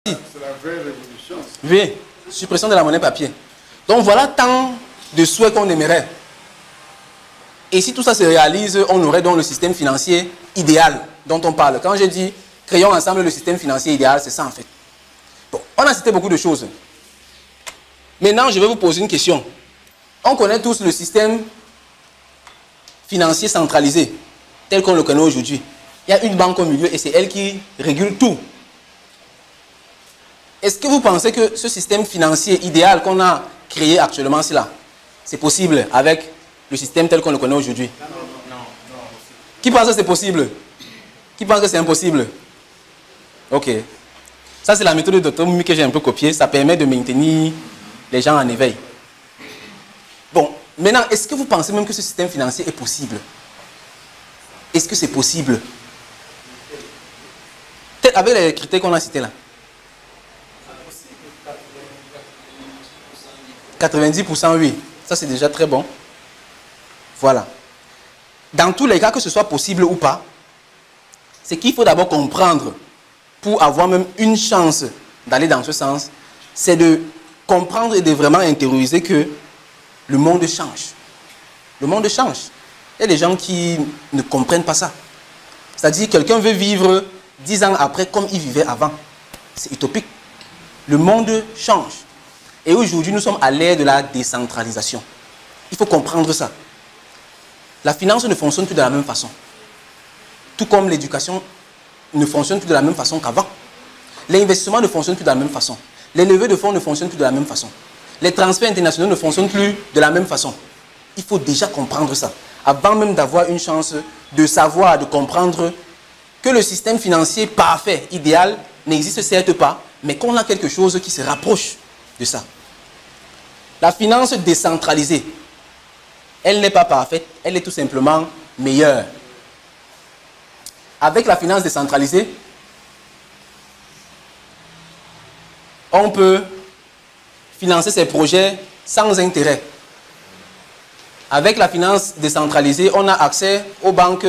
C'est la vraie révolution. Oui, suppression de la monnaie papier. Donc voilà tant de souhaits qu'on aimerait. Et si tout ça se réalise, on aurait donc le système financier idéal dont on parle. Quand je dis créons ensemble le système financier idéal, c'est ça en fait. Bon, on a cité beaucoup de choses. Maintenant, je vais vous poser une question. On connaît tous le système financier centralisé, tel qu'on le connaît aujourd'hui. Il y a une banque au milieu et c'est elle qui régule tout. Est-ce que vous pensez que ce système financier idéal qu'on a créé actuellement, c'est possible avec le système tel qu'on le connaît aujourd'hui? Non. Qui pense que c'est possible? Qui pense que c'est impossible? Ok. Ça, c'est la méthode de Dr. Moumi que j'ai un peu copiée. Ça permet de maintenir les gens en éveil. Bon, maintenant, est-ce que vous pensez même que ce système financier est possible? Est-ce que c'est possible? Peut-être avec les critères qu'on a cités là. 90% oui. Ça, c'est déjà très bon. Voilà. Dans tous les cas, que ce soit possible ou pas, c'est qu'il faut d'abord comprendre, pour avoir même une chance d'aller dans ce sens, c'est de comprendre et de vraiment intérioriser que le monde change. Le monde change. Il y a des gens qui ne comprennent pas ça. C'est-à-dire que quelqu'un veut vivre 10 ans après comme il vivait avant. C'est utopique. Le monde change. Et aujourd'hui, nous sommes à l'ère de la décentralisation. Il faut comprendre ça. La finance ne fonctionne plus de la même façon. Tout comme l'éducation ne fonctionne plus de la même façon qu'avant. L'investissement ne fonctionne plus de la même façon. Les levées de fonds ne fonctionnent plus de la même façon. Les transferts internationaux ne fonctionnent plus de la même façon. Il faut déjà comprendre ça. Avant même d'avoir une chance de savoir, de comprendre que le système financier parfait, idéal, n'existe certes pas, mais qu'on a quelque chose qui se rapproche de ça. La finance décentralisée, elle n'est pas parfaite, elle est tout simplement meilleure. Avec la finance décentralisée, on peut financer ses projets sans intérêt. Avec la finance décentralisée, on a accès aux banques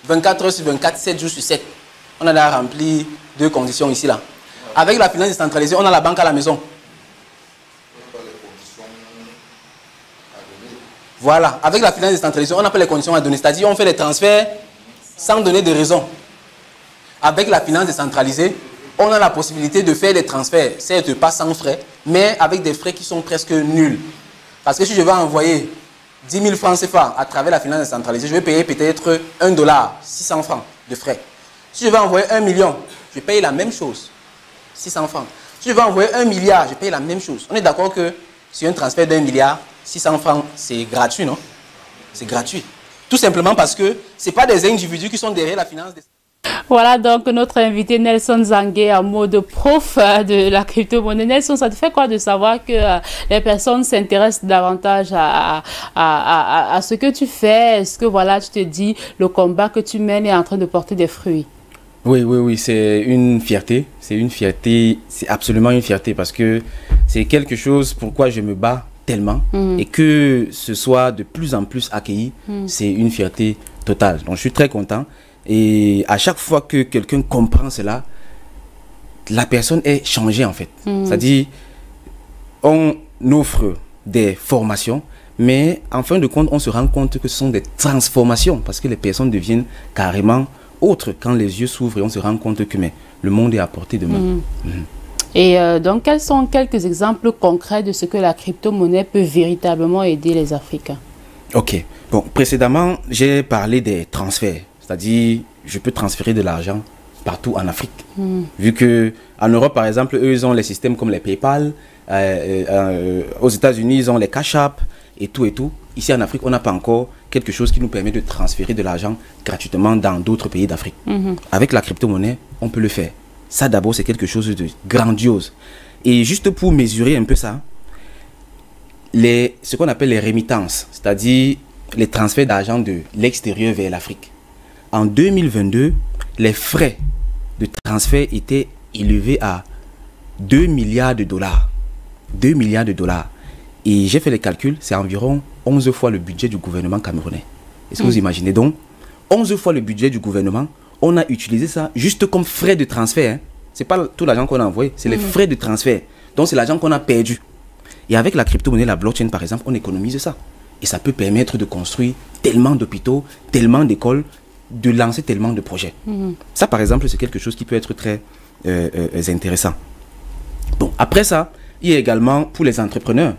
24 heures sur 24, 7 jours sur 7. On a déjà rempli 2 conditions ici là. Avec la finance décentralisée, on a la banque à la maison. Voilà, avec la finance décentralisée, on n'a pas les conditions à donner. C'est-à-dire on fait les transferts sans donner de raison. Avec la finance décentralisée, on a la possibilité de faire des transferts, certes pas sans frais, mais avec des frais qui sont presque nuls. Parce que si je vais envoyer 10 000 francs CFA à travers la finance décentralisée, je vais payer peut-être $1, 600 francs de frais. Si je vais envoyer 1 million, je paye la même chose, 600 francs. Si je vais envoyer 1 milliard, je paye la même chose. On est d'accord que sur un transfert d'1 milliard, 600 francs, c'est gratuit, non? C'est gratuit. Tout simplement parce que ce n'est pas des individus qui sont derrière la finance décentralisée. Voilà donc notre invité Nelson Zangué en mode prof de la crypto-monnaie. Nelson, ça te fait quoi de savoir que les personnes s'intéressent davantage à ce que tu fais? Est-ce que voilà, tu te dis le combat que tu mènes est en train de porter des fruits? Oui, c'est une fierté. C'est une fierté, c'est absolument une fierté parce que c'est quelque chose pourquoi je me bats tellement et que ce soit de plus en plus accueilli, c'est une fierté totale. Donc je suis très content. Et à chaque fois que quelqu'un comprend cela, la personne est changée en fait. C'est-à-dire, on offre des formations, mais en fin de compte, on se rend compte que ce sont des transformations parce que les personnes deviennent carrément autres quand les yeux s'ouvrent et on se rend compte que le monde est à portée de main. Et donc, quels sont quelques exemples concrets de ce que la crypto-monnaie peut véritablement aider les Africains? Ok. Bon, précédemment, j'ai parlé des transferts. C'est-à-dire, je peux transférer de l'argent partout en Afrique. Vu qu'en Europe, par exemple, eux, ils ont les systèmes comme les PayPal. Aux États-Unis, ils ont les Cash App et tout et tout. Ici, en Afrique, on n'a pas encore quelque chose qui nous permet de transférer de l'argent gratuitement dans d'autres pays d'Afrique. Avec la crypto-monnaie, on peut le faire. Ça, d'abord, c'est quelque chose de grandiose. Et juste pour mesurer un peu ça, ce qu'on appelle les remittances, c'est-à-dire les transferts d'argent de l'extérieur vers l'Afrique. En 2022, les frais de transfert étaient élevés à 2 milliards de dollars. 2 milliards de dollars. Et j'ai fait les calculs, c'est environ 11 fois le budget du gouvernement camerounais. Est-ce que vous imaginez donc 11 fois le budget du gouvernement, on a utilisé ça juste comme frais de transfert. C'est pas tout l'argent qu'on a envoyé, c'est les frais de transfert. Donc, c'est l'argent qu'on a perdu. Et avec la crypto-monnaie, la blockchain, par exemple, on économise ça. Et ça peut permettre de construire tellement d'hôpitaux, tellement d'écoles, de lancer tellement de projets. Ça, par exemple, c'est quelque chose qui peut être très intéressant. Bon, après ça, il y a également, pour les entrepreneurs,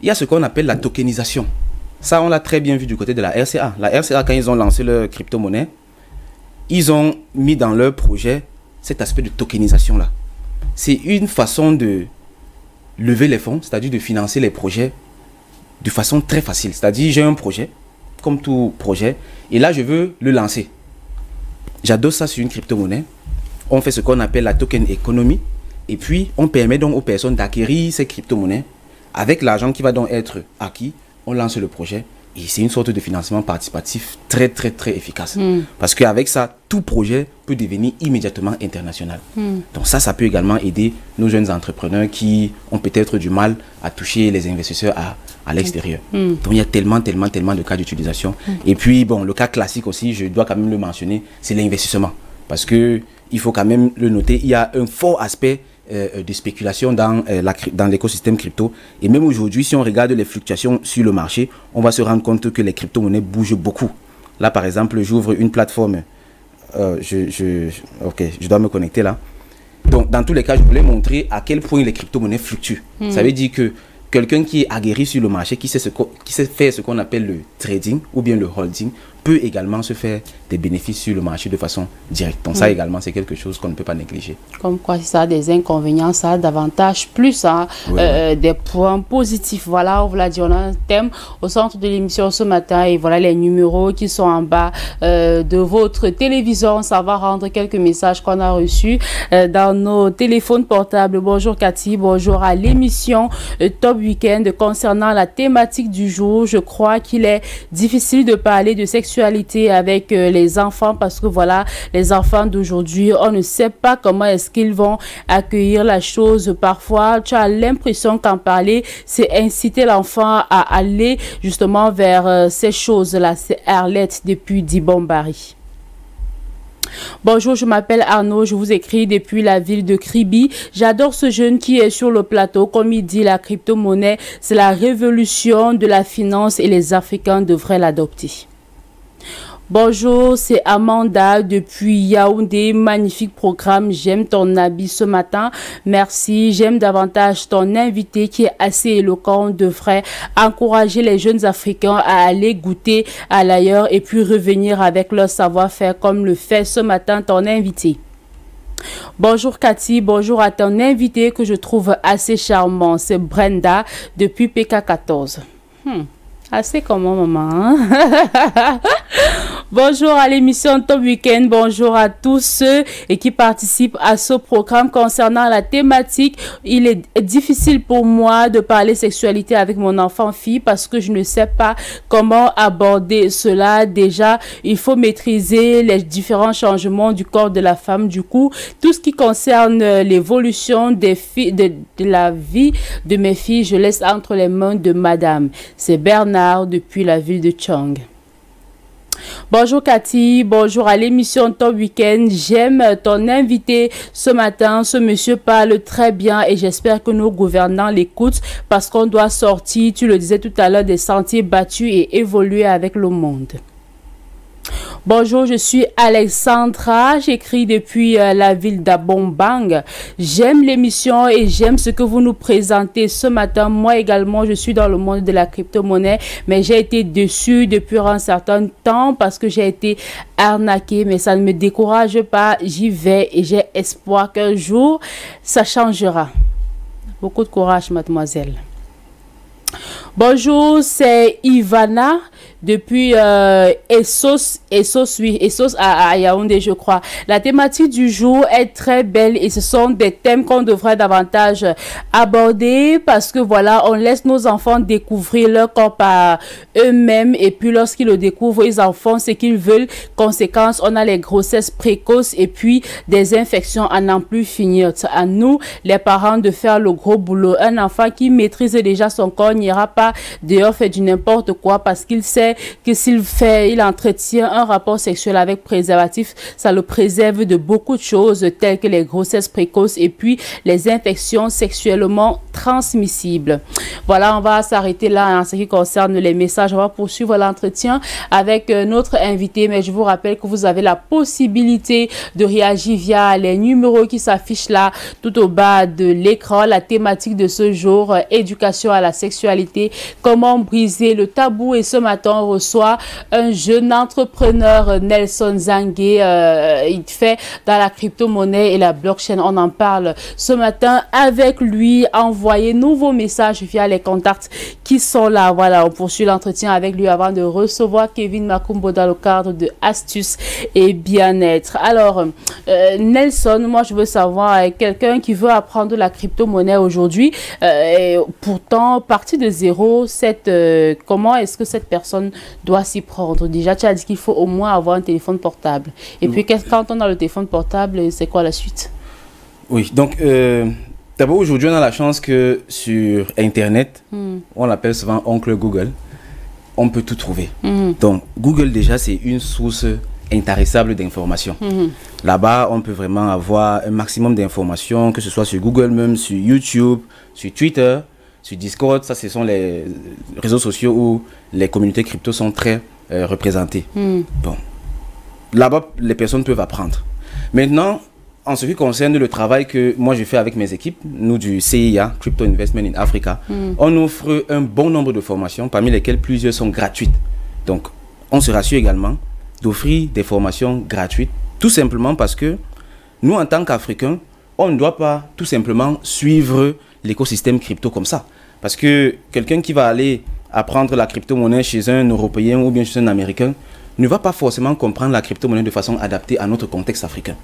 il y a ce qu'on appelle la tokenisation. Ça, on l'a très bien vu du côté de la RCA. La RCA, quand ils ont lancé leur crypto-monnaie, ils ont mis dans leur projet cet aspect de tokenisation-là. C'est une façon de lever les fonds, c'est-à-dire de financer les projets de façon très facile. C'est-à-dire, j'ai un projet, comme tout projet, et là, je veux le lancer. J'adosse ça sur une crypto-monnaie. On fait ce qu'on appelle la token economy, et puis on permet donc aux personnes d'acquérir ces crypto-monnaies. Avec l'argent qui va donc être acquis, on lance le projet. Et c'est une sorte de financement participatif très, très, très efficace. Parce qu'avec ça, tout projet peut devenir immédiatement international. Donc ça peut également aider nos jeunes entrepreneurs qui ont peut-être du mal à toucher les investisseurs à l'extérieur. Donc il y a tellement de cas d'utilisation. Et puis, bon, le cas classique aussi, je dois quand même le mentionner, c'est l'investissement. Parce que il faut quand même le noter, il y a un fort aspect de spéculation dans l'écosystème crypto. Et même aujourd'hui, si on regarde les fluctuations sur le marché, on va se rendre compte que les crypto-monnaies bougent beaucoup. Là, par exemple, j'ouvre une plateforme. Ok, je dois me connecter là. Donc, dans tous les cas, je voulais montrer à quel point les crypto-monnaies fluctuent. Ça veut dire que quelqu'un qui est aguerri sur le marché, qui sait faire ce qu'on appelle le trading ou bien le holding, peut également se faire des bénéfices sur le marché de façon directe. Donc ça également, c'est quelque chose qu'on ne peut pas négliger. Comme quoi, si ça a des inconvénients, ça a davantage plus des points positifs. Voilà, on vous l'a dit, on a un thème au centre de l'émission ce matin et voilà les numéros qui sont en bas de votre télévision. Ça va rendre quelques messages qu'on a reçus dans nos téléphones portables. Bonjour Cathy, bonjour à l'émission Top Weekend. Concernant la thématique du jour, je crois qu'il est difficile de parler de sexualité avec les enfants parce que voilà, les enfants d'aujourd'hui, on ne sait pas comment est-ce qu'ils vont accueillir la chose. Parfois, tu as l'impression qu'en parler, c'est inciter l'enfant à aller justement vers ces choses-là. C'est Arlette depuis Dibon-Barry. Bonjour, je m'appelle Arnaud, je vous écris depuis la ville de Kribi. J'adore ce jeune qui est sur le plateau. Comme il dit, la crypto-monnaie, c'est la révolution de la finance et les Africains devraient l'adopter. Bonjour, c'est Amanda depuis Yaoundé. Magnifique programme. J'aime ton habit ce matin. Merci. J'aime davantage ton invité qui est assez éloquent. On devrait encourager les jeunes Africains à aller goûter à l'ailleurs et puis revenir avec leur savoir-faire comme le fait ce matin ton invité. Bonjour Cathy, bonjour à ton invité que je trouve assez charmant. C'est Brenda depuis PK14. Assez comment, maman, hein? Bonjour à l'émission Top Weekend. Bonjour à tous ceux qui participent à ce programme. Concernant la thématique, il est difficile pour moi de parler sexualité avec mon enfant-fille parce que je ne sais pas comment aborder cela. Déjà, il faut maîtriser les différents changements du corps de la femme. Du coup, tout ce qui concerne l'évolution des filles, de la vie de mes filles, je laisse entre les mains de madame. C'est Bernard depuis la ville de Chang. Bonjour Cathy, bonjour à l'émission Top Weekend. J'aime ton invité ce matin. Ce monsieur parle très bien et j'espère que nos gouvernants l'écoutent parce qu'on doit sortir, tu le disais tout à l'heure, des sentiers battus et évoluer avec le monde. Bonjour, je suis Alexandra, j'écris depuis la ville d'Abombang. J'aime l'émission et j'aime ce que vous nous présentez ce matin. Moi également, je suis dans le monde de la crypto-monnaie, mais j'ai été déçue depuis un certain temps parce que j'ai été arnaquée, mais ça ne me décourage pas. J'y vais et j'ai espoir qu'un jour, ça changera. Beaucoup de courage, mademoiselle. Bonjour, c'est Ivana depuis Essos à Yaoundé, je crois. La thématique du jour est très belle et ce sont des thèmes qu'on devrait davantage aborder parce que voilà, on laisse nos enfants découvrir leur corps par eux-mêmes et puis lorsqu'ils le découvrent, ils en font ce qu'ils veulent. Conséquence, on a les grossesses précoces et puis des infections à n'en plus finir. À nous, les parents, de faire le gros boulot. Un enfant qui maîtrise déjà son corps n'ira pas dehors faire du n'importe quoi parce qu'il sait sait que il entretient un rapport sexuel avec préservatif, ça le préserve de beaucoup de choses telles que les grossesses précoces et puis les infections sexuellement transmissibles. Voilà, on va s'arrêter là en ce qui concerne les messages. On va poursuivre l'entretien avec notre invité, mais je vous rappelle que vous avez la possibilité de réagir via les numéros qui s'affichent là tout au bas de l'écran. La thématique de ce jour, éducation à la sexualité, comment briser le tabou. Et ce matin, on reçoit un jeune entrepreneur, Nelson Zangué. Il fait dans la crypto-monnaie et la blockchain. On en parle ce matin avec lui. Envoyez-nous vos messages via les contacts qui sont là. Voilà, on poursuit l'entretien avec lui avant de recevoir Kevin Makumbo dans le cadre de Astuces et Bien-être. Alors, Nelson, moi je veux savoir, quelqu'un qui veut apprendre la crypto-monnaie aujourd'hui, pourtant partir de zéro, comment est-ce que cette personne doit s'y prendre? Déjà, tu as dit qu'il faut au moins avoir un téléphone portable. Et puis, quand on a le téléphone portable, c'est quoi la suite? Oui, donc, d'abord, aujourd'hui, on a la chance que sur Internet, on l'appelle souvent Oncle Google, on peut tout trouver. Donc, Google, déjà, c'est une source intarissable d'informations. Là-bas, on peut vraiment avoir un maximum d'informations, que ce soit sur Google même, sur YouTube, sur Twitter, sur Discord. Ça, ce sont les réseaux sociaux où les communautés crypto sont très représentées. Bon, là-bas, les personnes peuvent apprendre. Maintenant, en ce qui concerne le travail que moi je fais avec mes équipes, nous du CIA, Crypto Investment in Africa, on offre un bon nombre de formations, parmi lesquelles plusieurs sont gratuites. Donc, on se rassure également d'offrir des formations gratuites, tout simplement parce que nous, en tant qu'Africains, on ne doit pas tout simplement suivre l'écosystème crypto comme ça. Parce que quelqu'un qui va aller apprendre la crypto-monnaie chez un Européen ou bien chez un Américain ne va pas forcément comprendre la crypto-monnaie de façon adaptée à notre contexte africain.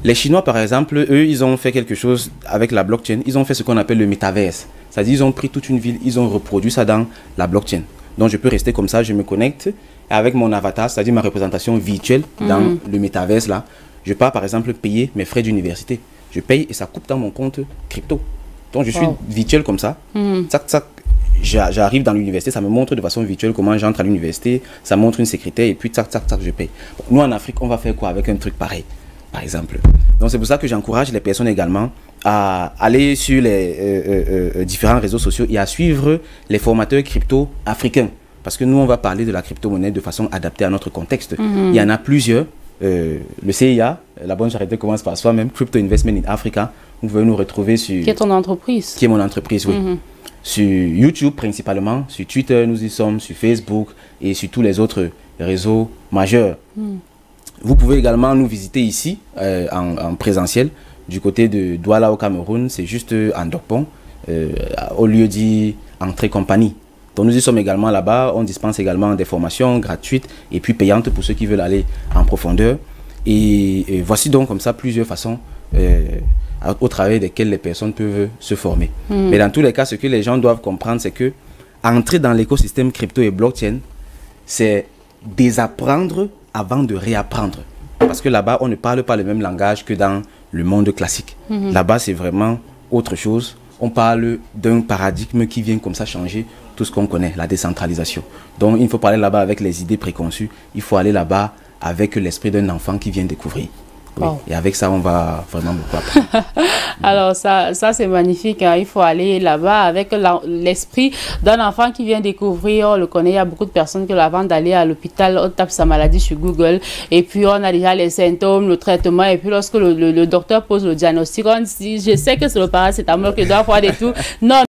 Les Chinois, par exemple, eux, ils ont fait quelque chose avec la blockchain. Ils ont fait ce qu'on appelle le métaverse. C'est-à-dire, ils ont pris toute une ville, ils ont reproduit ça dans la blockchain. Donc, je peux rester comme ça, je me connecte avec mon avatar, c'est-à-dire ma représentation virtuelle dans le métaverse là. Je pars, par exemple, payer mes frais d'université. Je paye et ça coupe dans mon compte crypto. Donc, je suis virtuel comme ça. J'arrive dans l'université, ça me montre de façon virtuelle comment j'entre à l'université. Ça montre une secrétaire et puis, je paye. Nous, en Afrique, on va faire quoi avec un truc pareil, par exemple? Donc, c'est pour ça que j'encourage les personnes également à aller sur les différents réseaux sociaux et à suivre les formateurs crypto africains. Parce que nous, on va parler de la crypto-monnaie de façon adaptée à notre contexte. Il y en a plusieurs. Le CIA, la bonne charité commence par soi-même, Crypto Investment in Africa. Vous pouvez nous retrouver sur... Qui est ton entreprise? Qui est mon entreprise, oui. Sur YouTube principalement, sur Twitter, nous y sommes, sur Facebook et sur tous les autres réseaux majeurs. Vous pouvez également nous visiter ici, en présentiel, du côté de Douala au Cameroun. C'est juste en Dokpong, au lieu dit Entrée Compagnie. Donc nous y sommes également là-bas. On dispense également des formations gratuites et puis payantes pour ceux qui veulent aller en profondeur. Et voici donc comme ça plusieurs façons au travers desquelles les personnes peuvent se former. Mais dans tous les cas, ce que les gens doivent comprendre, c'est que entrer dans l'écosystème crypto et blockchain, c'est désapprendre avant de réapprendre. Parce que là-bas, on ne parle pas le même langage que dans le monde classique. Là-bas, c'est vraiment autre chose. On parle d'un paradigme qui vient comme ça changer tout ce qu'on connaît, la décentralisation. Donc, il ne faut pas aller là-bas avec les idées préconçues. Il faut aller là-bas avec l'esprit d'un enfant qui vient découvrir. Oui. Oh. Et avec ça, on va vraiment beaucoup apprendre. Alors, ça c'est magnifique. Hein. Il faut aller là-bas avec l'esprit d'un enfant qui vient découvrir. On le connaît, il y a beaucoup de personnes qui, avant d'aller à l'hôpital, on tape sa maladie sur Google. Et puis, on a déjà les symptômes, le traitement. Et puis, lorsque le docteur pose le diagnostic, on dit, je sais que c'est le paracétamol que je dois avoir et tout. Non.